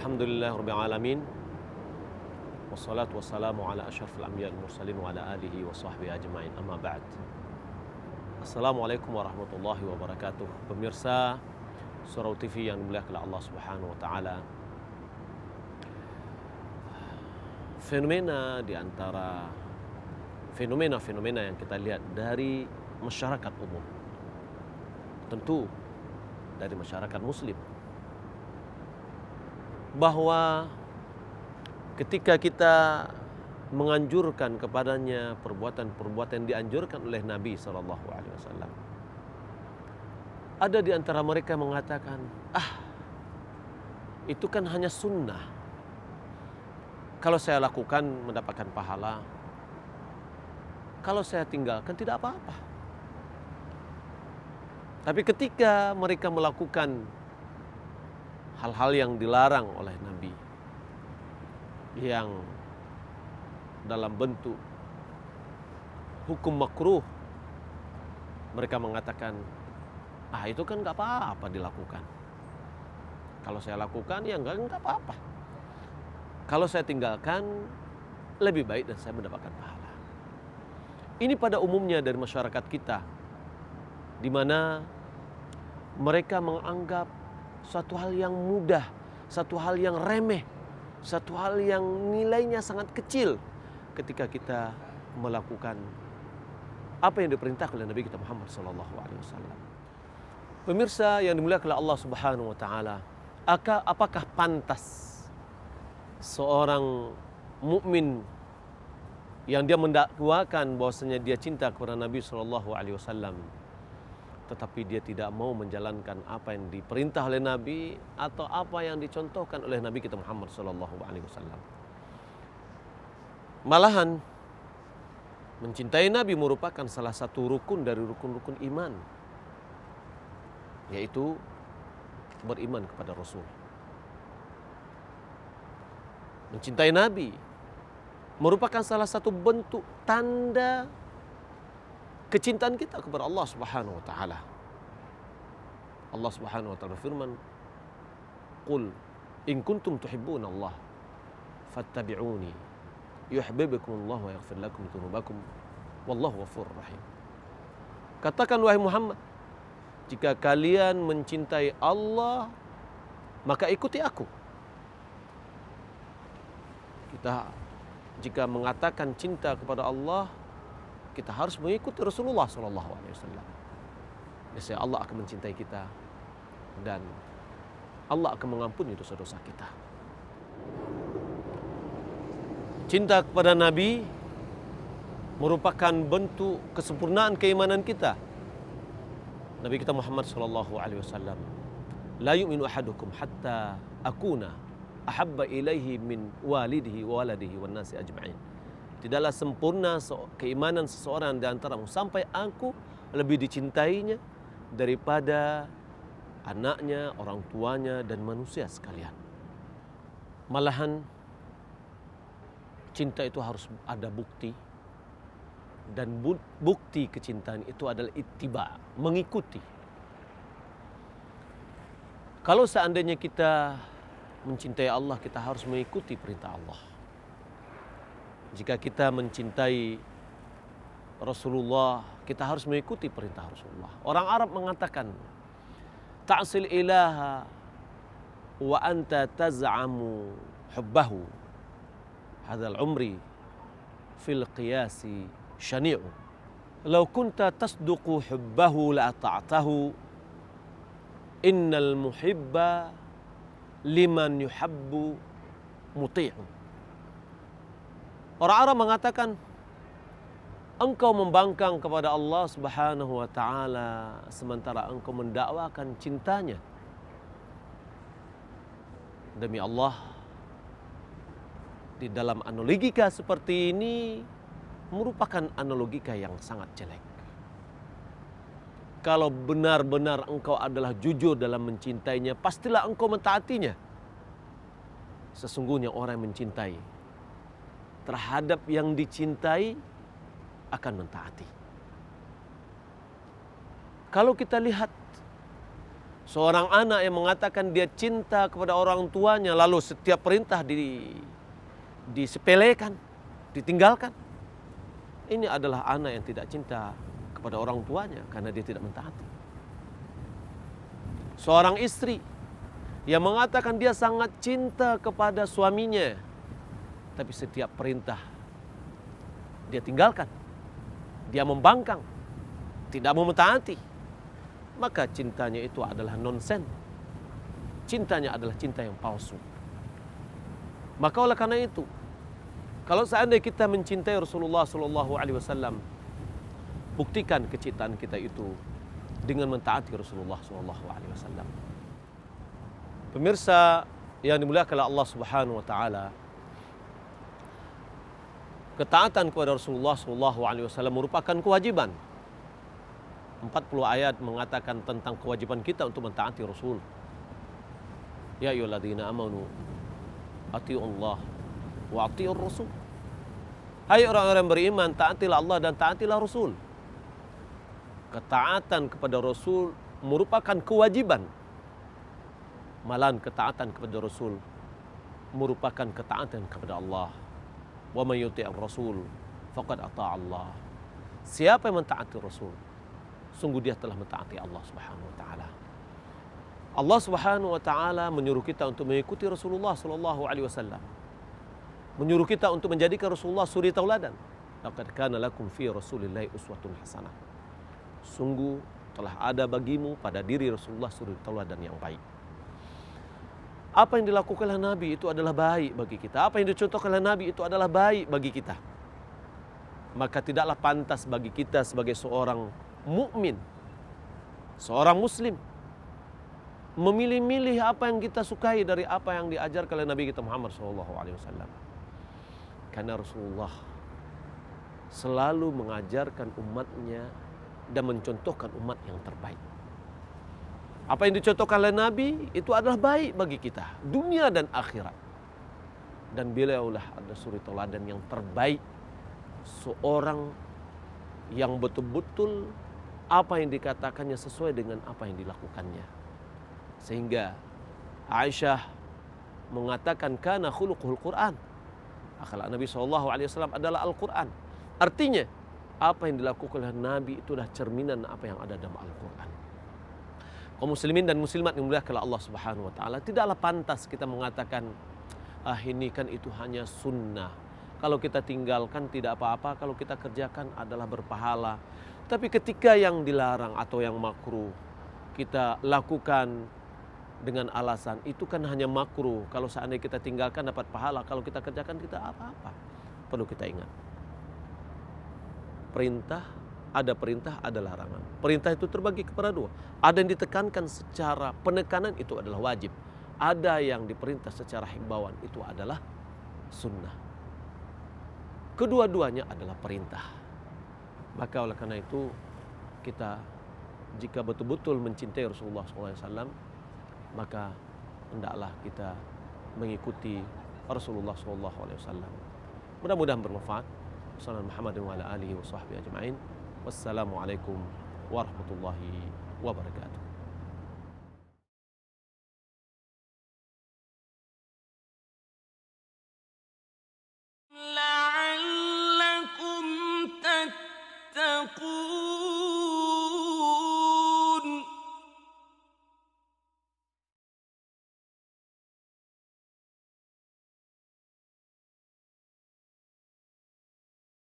Alhamdulillah Rabbil Alamin. Wassalatu wassalamu ala asyrafil anbiya wal mursalin wa ala alihi wa sahbihi ajma'in. Amma ba'd. Assalamualaikum warahmatullahi wabarakatuh. Pemirsa Surau TV yang dimuliakan oleh Allah Subhanahu wa taala. Fenomena di antara fenomena-fenomena yang kita lihat dari masyarakat umum. Tentu dari masyarakat muslim. Bahwa ketika kita menganjurkan kepadanya perbuatan-perbuatan yang dianjurkan oleh Nabi SAW, ada di antara mereka mengatakan, itu kan hanya sunnah. Kalau saya lakukan mendapatkan pahala, kalau saya tinggalkan tidak apa-apa. Tapi ketika mereka melakukan hal-hal yang dilarang oleh Nabi, yang dalam bentuk hukum makruh, mereka mengatakan, itu kan gak apa-apa dilakukan. Kalau saya lakukan ya enggak apa-apa. Kalau saya tinggalkan lebih baik dan saya mendapatkan pahala. Ini pada umumnya dari masyarakat kita, di mana mereka menganggap suatu hal yang mudah, satu hal yang remeh, satu hal yang nilainya sangat kecil ketika kita melakukan apa yang diperintahkan oleh Nabi kita Muhammad SAW. Pemirsa yang dimuliakan oleh Allah Subhanahu wa taala, apakah pantas seorang mukmin yang dia mendakwakan bahwasanya dia cinta kepada Nabi SAW, tetapi dia tidak mau menjalankan apa yang diperintah oleh Nabi atau apa yang dicontohkan oleh Nabi kita Muhammad SAW. Malahan mencintai Nabi merupakan salah satu rukun dari rukun-rukun iman, yaitu beriman kepada Rasul. Mencintai Nabi merupakan salah satu bentuk tanda kecintaan kita kepada Allah Subhanahu wa taala. Allah Subhanahu wa taala berfirman, "Qul in kuntum tuhibbuna Allah fattabi'uni yuhibbukum Allah wa yaghfir lakum dzunubakum wallahu ghafurur rahim." Katakan wahai Muhammad, jika kalian mencintai Allah, maka ikuti aku. Kita jika mengatakan cinta kepada Allah, kita harus mengikuti Rasulullah SAW. Niscaya Allah akan mencintai kita dan Allah akan mengampuni dosa-dosa kita. Cinta kepada Nabi merupakan bentuk kesempurnaan keimanan kita. Nabi kita Muhammad SAW, la yu'minu ahadukum hatta akuna ahabba ilaihi min walidihi wa waladihi wan nasi ajma'in. Tidaklah sempurna keimanan seseorang di antaramu sampai aku lebih dicintainya daripada anaknya, orang tuanya, dan manusia sekalian. Malahan cinta itu harus ada bukti, dan bukti kecintaan itu adalah ittiba, mengikuti. Kalau seandainya kita mencintai Allah, kita harus mengikuti perintah Allah. Jika kita mencintai Rasulullah, kita harus mengikuti perintah Rasulullah. Orang Arab mengatakan, ta'sil ilaha wa anta taz'amu hubbahu hadzal umri fil qiyasi syani'u. Law kunta tasduqu hubbahu la ata'tahu innal muhibba liman yuhabbu muti'u. Orang Arab mengatakan, engkau membangkang kepada Allah Subhanahu wa taala sementara engkau mendakwakan cintanya. Demi Allah, di dalam analogika seperti ini merupakan analogika yang sangat jelek. Kalau benar-benar engkau adalah jujur dalam mencintainya, pastilah engkau mentaatinya. Sesungguhnya orang yang mencintai terhadap yang dicintai akan mentaati. Kalau kita lihat Seorang anak yang mengatakan dia cinta kepada orang tuanya, lalu setiap perintah disepelekan, ditinggalkan. Ini adalah anak yang tidak cinta kepada orang tuanya karena dia tidak mentaati. Seorang istri yang mengatakan dia sangat cinta kepada suaminya, tapi setiap perintah dia tinggalkan, dia membangkang, tidak mau mentaati, maka cintanya itu adalah nonsen. Cintanya adalah cinta yang palsu. Maka oleh karena itu, kalau seandainya kita mencintai Rasulullah SAW, buktikan kecintaan kita itu dengan mentaati Rasulullah SAW. Pemirsa yang dimuliakan oleh Allah Subhanahu Wa Taala, ketaatan kepada Rasulullah SAW merupakan kewajiban. 40 ayat mengatakan tentang kewajiban kita untuk mentaati Rasul. Ya ayyuhalladzina amanu atiiullah wa atiiur rasul. Hai orang-orang beriman, taatilah Allah dan taatilah Rasul. Ketaatan kepada Rasul merupakan kewajiban. Malahan ketaatan kepada Rasul merupakan ketaatan kepada Allah. Wa may yuti'ir rasul faqad ata'a Allah. Siapa yang mentaati Rasul, sungguh dia telah mentaati Allah Subhanahu wa taala. Allah Subhanahu wa taala menyuruh kita untuk mengikuti Rasulullah sallallahu alaihi wasallam. Menyuruh kita untuk menjadikan Rasulullah suri tauladan. Laqad kana lakum fi Rasulillahi uswatun hasanah. Sungguh telah ada bagimu pada diri Rasulullah suri tauladan yang baik. Apa yang dilakukan oleh Nabi itu adalah baik bagi kita. Apa yang dicontohkan oleh Nabi itu adalah baik bagi kita. Maka tidaklah pantas bagi kita sebagai seorang mukmin, seorang muslim, memilih-milih apa yang kita sukai dari apa yang diajarkan oleh Nabi kita Muhammad SAW. Karena Rasulullah selalu mengajarkan umatnya dan mencontohkan umat yang terbaik. Apa yang dicontohkan oleh Nabi itu adalah baik bagi kita, dunia dan akhirat. Dan beliaulah ada suri tauladan yang terbaik, seorang yang betul-betul apa yang dikatakannya sesuai dengan apa yang dilakukannya. Sehingga Aisyah mengatakan kana khuluquhul Quran. Akhlak Nabi SAW adalah Al-Quran. Artinya apa yang dilakukan oleh Nabi itu adalah cerminan apa yang ada dalam Al-Quran. Kaum muslimin dan muslimat yang dimuliakan Allah Subhanahu wa taala, tidaklah pantas kita mengatakan ini kan itu hanya sunnah. Kalau kita tinggalkan tidak apa-apa, kalau kita kerjakan adalah berpahala. Tapi ketika yang dilarang atau yang makruh kita lakukan dengan alasan itu kan hanya makruh, kalau seandainya kita tinggalkan dapat pahala, kalau kita kerjakan kita apa-apa. Perlu kita ingat, ada perintah, ada larangan. Perintah itu terbagi kepada dua. Ada yang ditekankan secara penekanan, itu adalah wajib. Ada yang diperintah secara himbauan, itu adalah sunnah. Kedua-duanya adalah perintah. Maka oleh karena itu kita jika betul-betul mencintai Rasulullah SAW, maka hendaklah kita mengikuti Rasulullah SAW. Mudah-mudahan bermanfaat. Wassalamualaikum warahmatullahi wabarakatuh. لعلكم تتقون